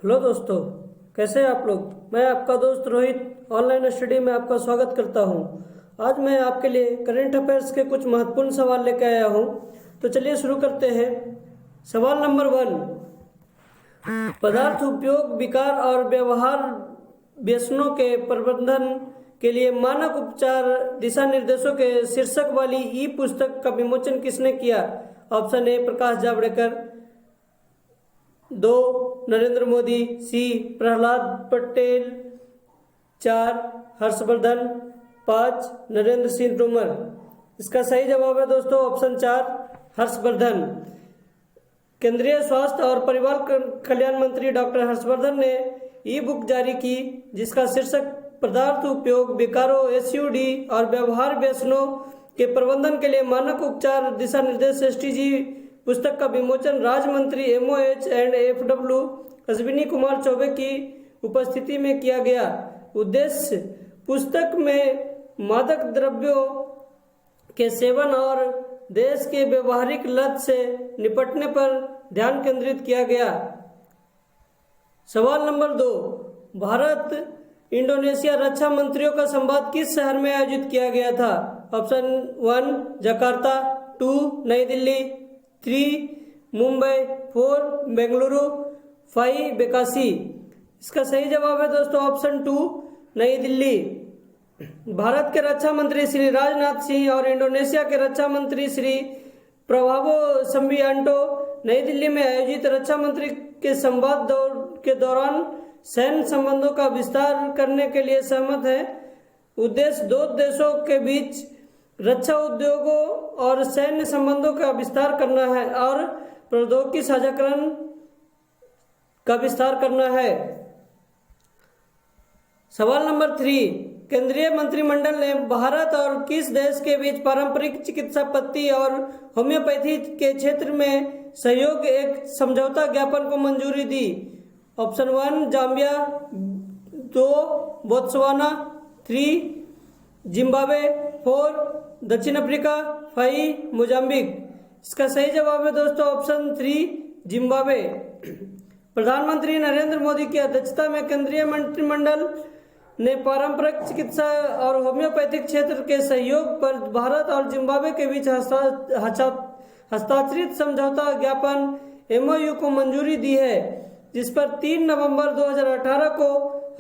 Hello दोस्तों, कैसे हैं आप लोग। मैं आपका दोस्त रोहित ऑनलाइन स्टडी में आपका स्वागत करता हूं। आज मैं आपके लिए करंट अफेयर्स के कुछ महत्वपूर्ण सवाल लेकर आया हूं। तो चलिए शुरू करते हैं। सवाल नंबर 1, पदार्थ उपयोग विकार और व्यवहार व्यसनों के प्रबंधन के लिए मानक उपचार दिशा निर्देशों के शीर्षक वाली ई पुस्तक का विमोचन किसने किया। ऑप्शन ए प्रकाश जावड़ेकर, 2 नरेंद्र मोदी, सी प्रहलाद पटेल, 4 हर्षवर्धन, 5 नरेंद्र सिंह तोमर। इसका सही जवाब है दोस्तों ऑप्शन 4 हर्षवर्धन। केंद्रीय स्वास्थ्य और परिवार कल्याण मंत्री डॉक्टर हर्षवर्धन ने ई बुक जारी की जिसका शीर्षक पदार्थ उपयोग विकारों एसयूडी और व्यवहार व्यसनों के प्रबंधन के लिए मानक उपचार दिशा निर्देश एसटीजी पुस्तक का विमोचन राज्य मंत्री MOH and FW Ashwini Kumar Choubey की उपस्थिति में किया गया। उद्देश्य पुस्तक में मादक द्रव्यों के सेवन और देश के व्यवहारिक लत से निपटने पर ध्यान केंद्रित किया गया। सवाल नंबर 2, भारत इंडोनेशिया रक्षा मंत्रियों का संवाद किस शहर में आयोजित किया गया था। ऑप्शन 1 जकार्ता, 2 नई दिल्ली, 3 मुंबई, 4 बेंगलुरु, 5 बेकासी। इसका सही जवाब है दोस्तों ऑप्शन 2 नई दिल्ली। भारत के रक्षा मंत्री श्री राजनाथ सिंह और इंडोनेशिया के रक्षा मंत्री श्री प्रभावो सम्बियांटो नई दिल्ली में आयोजित रक्षा मंत्री के संवाद के दौरान सैन्य संबंधों का विस्तार करने के लिए सहमत है। उद्देश्य दो देशों के बीच रक्षा उद्योगों और सैन्य संबंधों का विस्तार करना है और प्रौद्योगिकी साझाकरण का विस्तार करना है। सवाल नंबर 3, केंद्रीय मंत्रिमंडल ने भारत और किस देश के बीच पारंपरिक चिकित्सा पद्धति और होम्योपैथी के क्षेत्र में सहयोग एक समझौता ज्ञापन को मंजूरी दी। ऑप्शन 1 जाम्बिया, 2 बोत्सवाना, 3 जिम्बाब्वे, 4 दक्षिण अफ्रीका, 5 मोजाम्बिक। इसका सही जवाब है दोस्तों ऑप्शन 3 जिम्बाब्वे। प्रधानमंत्री नरेंद्र मोदी की अध्यक्षता में केंद्रीय मंत्रिमंडल ने पारंपरिक चिकित्सा और होम्योपैथिक क्षेत्र के सहयोग पर भारत और जिम्बाब्वे के बीच हस्ताक्षरित समझौता ज्ञापन एमओयू को मंजूरी दी है जिस पर 3 नवंबर 2018 को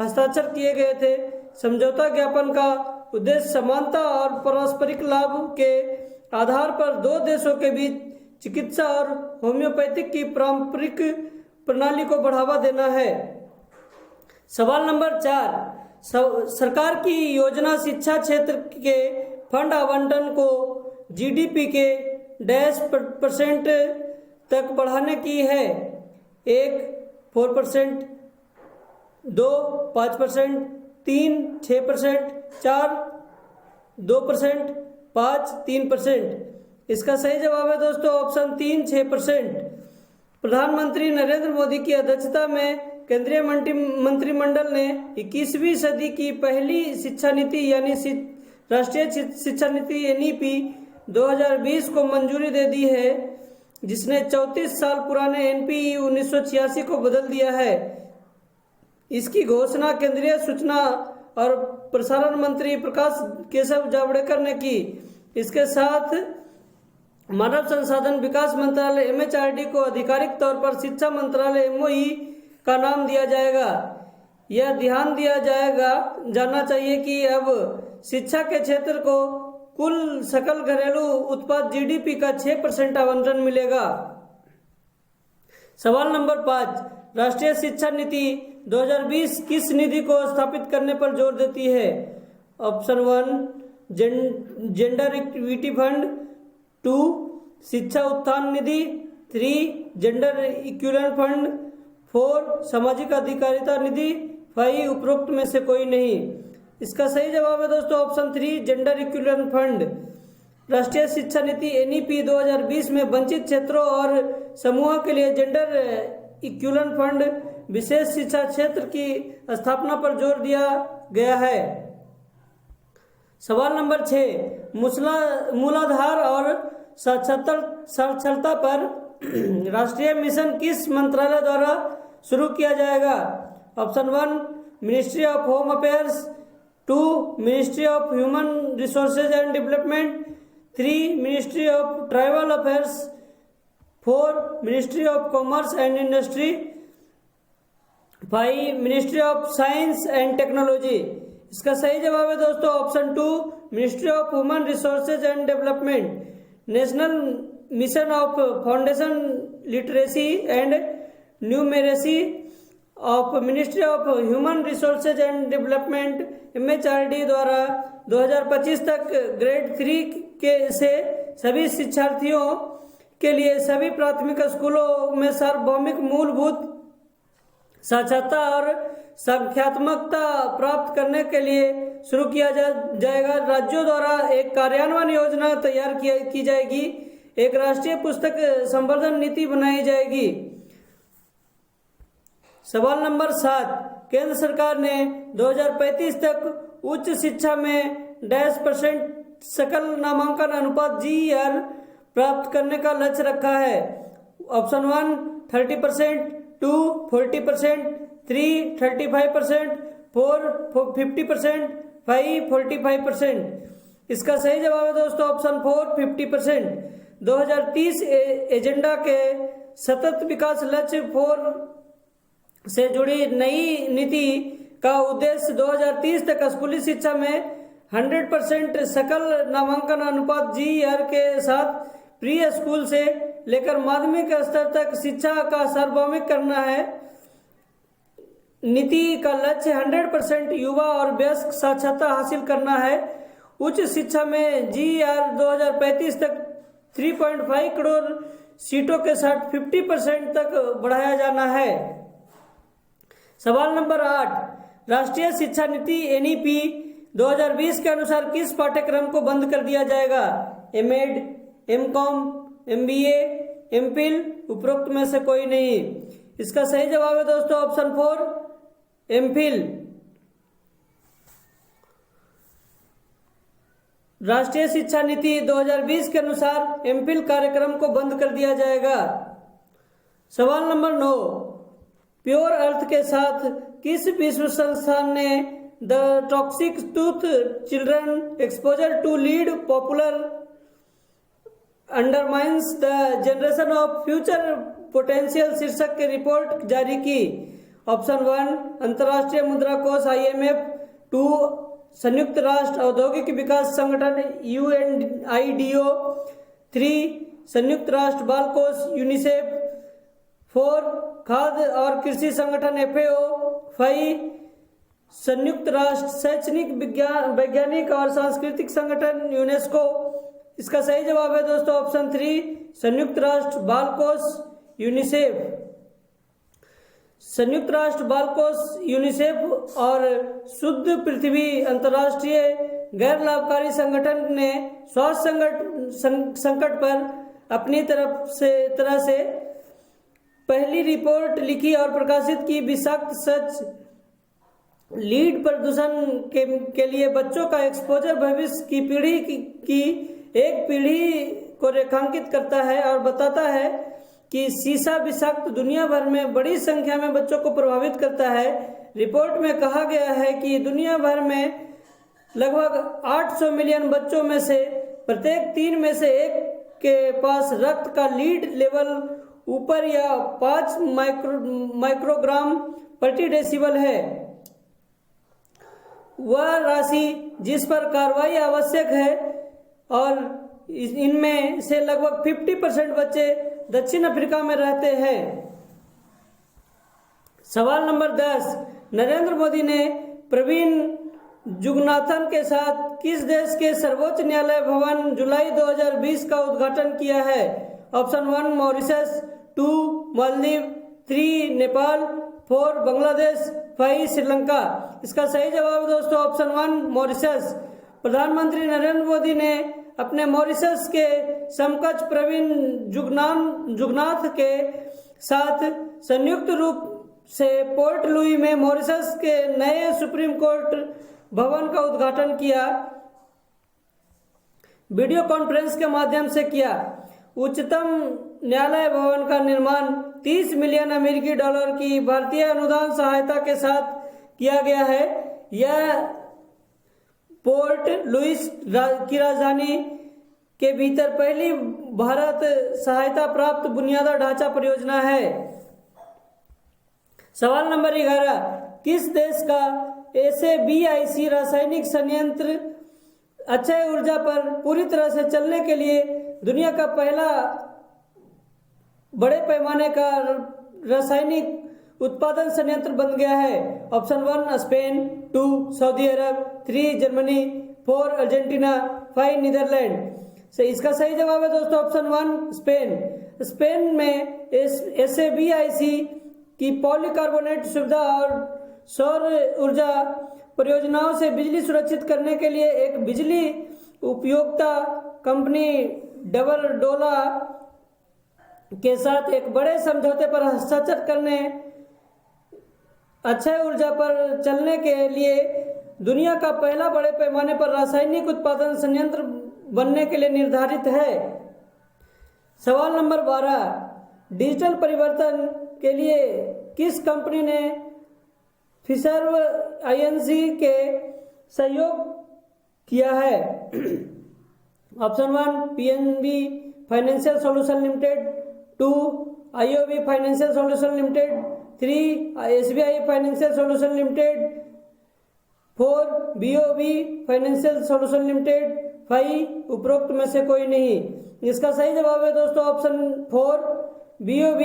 हस्ताक्षर किए गए थे। समझौता ज्ञापन का उद्देश्य समानता और पारस्परिक लाभ के आधार पर दो देशों के बीच चिकित्सा और होम्योपैथिक की पारंपरिक प्रणाली को बढ़ावा देना है। सवाल नंबर 4, सरकार की योजना शिक्षा क्षेत्र के फंड आवंटन को जीडीपी के %, तक बढ़ाने की है। 1 4%, 2 5%, 3 6%, 4 2%, 5 3%। इसका सही जवाब है दोस्तों ऑप्शन 3 6%। प्रधानमंत्री नरेंद्र मोदी की अध्यक्षता में केंद्रीय मंत्रिमंडल ने 21वीं सदी की पहली शिक्षा नीति यानी राष्ट्रीय शिक्षा नीति एनईपी 2020 को मंजूरी दे दी है जिसने 34 साल पुराने एनपीई 1986 को बदल दिया है। इसकी घोषणा केंद्रीय सूचना और प्रसारण मंत्री प्रकाश केशव जावड़ेकर ने की। इसके साथ मानव संसाधन विकास मंत्रालय एमएचआरडी को आधिकारिक तौर पर शिक्षा मंत्रालय एमओई का नाम दिया जाएगा। यह ध्यान दिया जाना चाहिए कि अब शिक्षा के क्षेत्र को कुल सकल घरेलू उत्पाद जीडीपी का 6% आवंटन मिलेगा। सवाल नंबर 5, राष्ट्रीय शिक्षा नीति 2020 किस निधि को स्थापित करने पर जोर देती है। ऑप्शन 1 जेंडर इक्विटी फंड, 2 शिक्षा उत्थान निधि, 3 जेंडर इक्विवेलेंट फंड, 4 सामाजिक अधिकारिता निधि, 5 उपरोक्त में से कोई नहीं। इसका सही जवाब है दोस्तों ऑप्शन 3 जेंडर इक्विवेलेंट फंड। राष्ट्रीय शिक्षा नीति एनईपी 2020 में वंचित क्षेत्रों और समूहों के लिए जेंडर इक्विवेलेंट फंड विशेष शिक्षा क्षेत्र की स्थापना पर जोर दिया गया है। सवाल नंबर 6, मूलाधार और साक्षरता पर राष्ट्रीय मिशन किस मंत्रालय द्वारा शुरू किया जाएगा? Option 1 ministry of home affairs, 2 ministry of human resources and development, 3 ministry of tribal affairs, 4 ministry of commerce and industry, 5 ministry of science and technology. इसका सही जवाब है दोस्तों option 2 ministry of human resources and development. National mission of foundation literacy and numeracy of ministry of human resources and development MHRD द्वारा 2025 तक grade 3 के से सभी शिक्षार्थियों के लिए सभी प्राथमिक स्कूलों में सार्वभौमिक मूलभूत साक्षरता और संख्यात्मकता प्राप्त करने के लिए शुरू किया जाएगा। राज्यों द्वारा एक कार्यान्वयन योजना तैयार की जाएगी। एक राष्ट्रीय पुस्तक संवर्धन नीति बनाई जाएगी। सवाल नंबर 7, केंद्र सरकार ने 2035 तक उच्च शिक्षा में %% सकल नामांकन अनुपात GER प्राप्त करने का लक्ष्य रखा है। ऑप्शन 1 30%, 2 40%, 3 35%, 4 50%, 5 45%। इसका सही जवाब है दोस्तों ऑप्शन 4 50%। 2030 एजेंडा के सतत विकास लक्ष्य 4 से जुड़ी नई नीति का उद्देश्य 2030 तक स्कूली शिक्षा में 100% सकल नामांकन अनुपात GER के साथ प्री स्कूल से लेकर माध्यमिक स्तर तक शिक्षा का सार्वभौमिक करना है। नीति का लक्ष्य 100% युवा और वयस्क साक्षरता हासिल करना है। उच्च शिक्षा में GER 2035 तक 3.5 करोड़ सीटों के साथ 50% तक बढ़ाया जाना है। सवाल नंबर 8, राष्ट्रीय शिक्षा नीति NEP 2020 के अनुसार किस पाठ्यक्रम को बंद कर दिया जाएगा? MAd, MCOM, MBA, MPhil, उपरोक्त में से कोई नहीं। इसका सही जवाब है दोस्तों ऑप्शन 4 MPhil। राष्ट्रीय शिक्षा नीति 2020 के अनुसार MPhil कार्यक्रम को बंद कर दिया जाएगा। सवाल नंबर 9, प्योर अर्थ के साथ किस विश्व संस्थान ने द टॉक्सिक टूथ children exposure to lead pollution undermines the generation of future potential शीर्षक की रिपोर्ट जारी की? ऑप्शन 1 अंतर्राष्ट्रीय मुद्रा कोष IMF, 2 संयुक्त राष्ट्र औद्योगिक विकास संगठन UNIDO, 3 संयुक्त राष्ट्र बाल कोष UNICEF, 4 खाद्य और कृषि संगठन FAO, 5 संयुक्त राष्ट्र शैक्षणिक वैज्ञानिक और सांस्कृतिक संगठन यूनेस्को। इसका सही जवाब है दोस्तों ऑप्शन 3 संयुक्त राष्ट्र बाल कोष यूनिसेफ। संयुक्त राष्ट्र बाल कोष यूनिसेफ और शुद्ध पृथ्वी अंतर्राष्ट्रीय गैर लाभकारी संगठन ने स्वास्थ्य संकट पर अपनी तरह से पहली रिपोर्ट लिखी और प्रकाशित की। विषाक्त सच लीड प्रदूषण के लिए बच्चों का एक्सपोजर भविष्य की पीढ़ी की एक पीढ़ी को रेखांकित करता है और बताता है कि शीशा विषाक्त दुनिया भर में बड़ी संख्या में बच्चों को प्रभावित करता है। रिपोर्ट में कहा गया है कि दुनिया भर में लगभग 800 मिलियन बच्चों में से प्रत्येक 3 में से 1 के पास रक्त का लीड लेवल ऊपर या 5 माइक्रोग्राम प्रति डेसिबल है। वह राशि जिस पर कार्रवाई आवश्यक है और इनमें से लगभग 50% बच्चे दक्षिण अफ्रीका में रहते हैं। सवाल नंबर 10, नरेंद्र मोदी ने प्रवीण जुगनाथन के साथ किस देश के सर्वोच्च न्यायालय भवन जुलाई 2020 का उद्घाटन किया है? Option 1 Mauritius, 2 Maldives, 3 Nepal, 4 Bangladesh, 5 Sri Lanka. इसका सही जवाब है दोस्तों ऑप्शन 1 मॉरिशस। प्रधानमंत्री नरेंद्र मोदी ने अपने मॉरिशस के समकक्ष प्रवीण जुगनाथ के साथ संयुक्त रूप से पोर्ट लुई में मॉरिशस के नए सुप्रीम कोर्ट भवन का उद्घाटन किया, वीडियो कॉन्फ्रेंस के माध्यम से किया। उच्चतम न्यायालय भवन का निर्माण $30 मिलियन अमेरिकी डॉलर की भारतीय अनुदान सहायता के साथ किया गया है। यह पोर्ट लुइस की राजधानी के भीतर पहली भारत सहायता प्राप्त बुनियादी ढांचा परियोजना है। सवाल नंबर 11, किस देश का SABIC रासायनिक संयंत्र अक्षय ऊर्जा पर पूरी तरह से चलने के लिए दुनिया का पहला बड़े पैमाने का रासायनिक उत्पादन संयंत्र बन गया है? ऑप्शन 1 स्पेन, 2 सऊदी अरब, 3 जर्मनी, 4 अर्जेंटीना, 5 नीदरलैंड। इसका सही जवाब है दोस्तों ऑप्शन 1 स्पेन। स्पेन में SABIC की पॉलीकार्बोनेट सुविधा और सौर ऊर्जा परियोजनाओं से बिजली सुरक्षित करने के लिए एक बिजली उपयोक्ता कंपनी डबरडोला के साथ एक बड़े समझौते पर हस्ताक्षर करने अक्षय ऊर्जा पर चलने के लिए दुनिया का पहला बड़े पैमाने पर रासायनिक उत्पादन संयंत्र बनने के लिए निर्धारित है। सवाल नंबर 12, डिजिटल परिवर्तन के लिए किस कंपनी ने फिशर INC के सहयोग किया है? Option 1 PNB financial solution limited, 2 IOB financial solution limited, 3 SBI financial solution limited, 4 BOB financial solution limited, 5 उपरोक्त में से कोई नहीं। इसका सही जवाब है दोस्तों option 4 BOB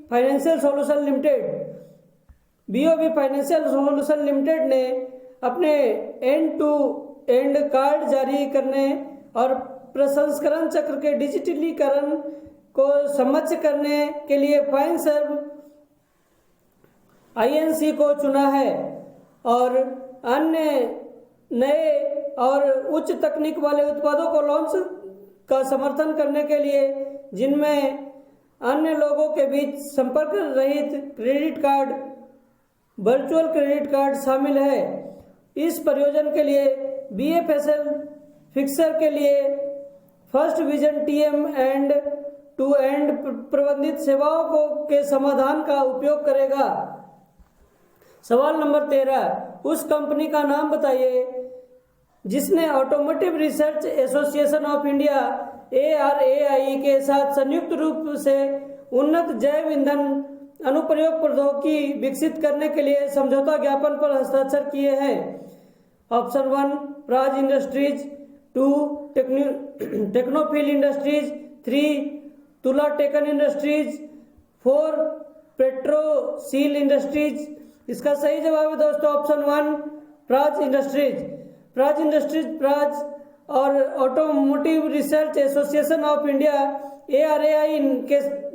financial solution limited. BOB financial solution limited ने अपने एंड टू एंड कार्ड जारी करने और प्रसंस्करण चक्र के डिजिटलीकरण को सक्षम करने के लिए फाइनसर्व INC को चुना है और अन्य नए और उच्च तकनीक वाले उत्पादों को लॉन्च का समर्थन करने के लिए, जिनमें अन्य लोगों के बीच संपर्क रहित credit card, virtual credit card शामिल है। इस परियोजना के लिए BFSL फिक्सर के लिए first vision TM end to end प्रबंधित सेवाओं को के समाधान का उपयोग करेगा। सवाल नंबर 13, उस कंपनी का नाम बताइए जिसने automotive research association of India ARAI के साथ संयुक्त रूप से उन्नत जैव ईंधन अनुप्रयोग प्रौद्योगिकी विकसित करने के लिए समझौता ज्ञापन पर हस्ताक्षर किए हैं। ऑप्शन 1 प्राज इंडस्ट्रीज, 2 टेक्नोफिल इंडस्ट्रीज, 3 तुला टेकन इंडस्ट्रीज, 4 पेट्रोसील इंडस्ट्रीज। इसका सही जवाब है दोस्तों ऑप्शन 1 प्राज इंडस्ट्रीज। प्राज और automotive research association of India ARAI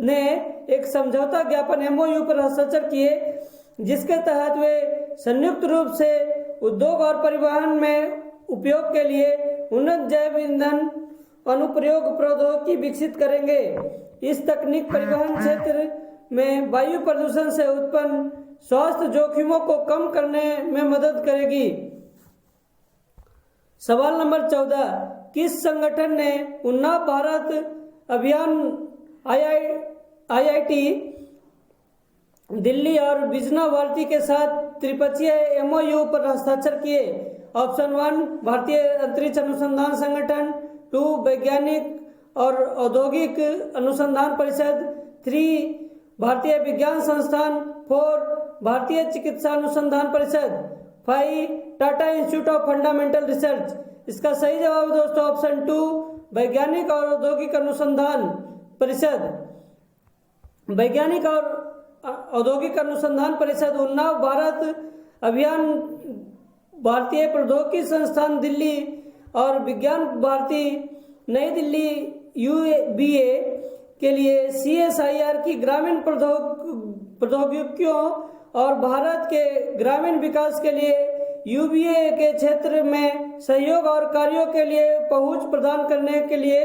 ने एक समझौता ज्ञापन MOU पर हस्ताक्षर किए, जिसके तहत वे संयुक्त रूप से उद्योग और परिवहन में उपयोग के लिए उन्नत जैव ईंधन अनुप्रयोग प्रौद्योगिकी विकसित करेंगे। इस तकनीक परिवहन क्षेत्र में वायु प्रदूषण से उत्पन्न स्वास्थ्य जोखिमों को कम करने में मदद करेगी। सवाल नंबर 14, किस संगठन ने उन्नत भारत अभियान IIT दिल्ली और विजना भारती के साथ त्रिपक्षीय MOU पर हस्ताक्षर किए? ऑप्शन 1 भारतीय अंतरिक्ष अनुसंधान संगठन, 2 वैज्ञानिक और औद्योगिक अनुसंधान परिषद, 3 भारतीय विज्ञान संस्थान, 4 भारतीय चिकित्सा अनुसंधान परिषद, 5 Tata institute of fundamental research. इसका सही जवाब दोस्तों ऑप्शन 2 वैज्ञानिक और औद्योगिक अनुसंधान परिषद। वैज्ञानिक और औद्योगिक अनुसंधान परिषद उन्नत भारत अभियान भारतीय प्रौद्योगिकी संस्थान दिल्ली और विज्ञान भारती नई दिल्ली UBA के लिए CSIR की ग्रामीण प्रौद्योगिकियों और भारत के ग्रामीण विकास के लिए UBA के क्षेत्र में सहयोग और कार्यों के लिए पहुंच प्रदान करने के लिए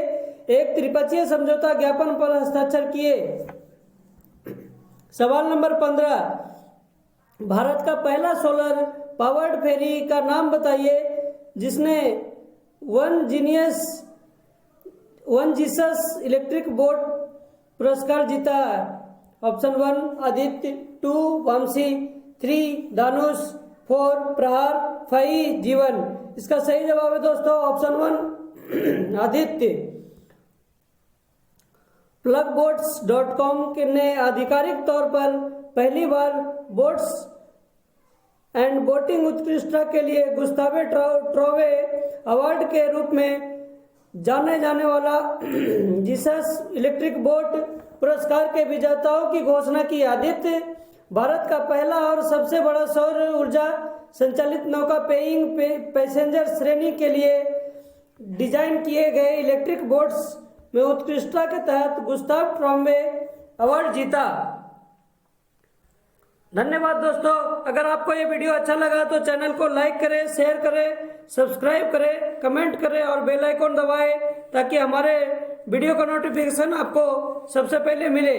एक त्रिपक्षीय समझौता ज्ञापन पर हस्ताक्षर किए। सवाल नंबर 15, भारत का पहला सोलर पावर्ड फेरी का नाम बताइए जिसने वन जीसस इलेक्ट्रिक बोट पुरस्कार जीता। ऑप्शन 1 आदित्य, 2 वामसी, 3 दानुष, 4 प्रहार, 5 जीवन। इसका सही जवाब है दोस्तों ऑप्शन 1 आदित्य। plugboats.com ने आधिकारिक तौर पर पहली बार बोट्स एंड बोटिंग उत्कृष्टता के लिए गुस्तावे ट्रोवे अवार्ड के रूप में जाने जाने वाला जीसस इलेक्ट्रिक बोट पुरस्कार के विजेताओं की घोषणा की। आदित्य भारत का पहला और सबसे बड़ा सौर ऊर्जा संचालित नौका पेइंग पैसेंजर श्रेणी के लिए डिजाइन किए गए इलेक्ट्रिक बोट्स में उत्कृष्टता के तहत गुस्ताव ट्रॉम्बे अवार्ड जीता। धन्यवाद दोस्तों। अगर आपको ये वीडियो अच्छा लगा तो चैनल को लाइक करें, शेयर करें, सब्सक्राइब करें, कमेंट करें और बेल आइकन दबाएं ताकि हमारे वीडियो का नोटिफिकेशन आपको सबसे पहले मिले।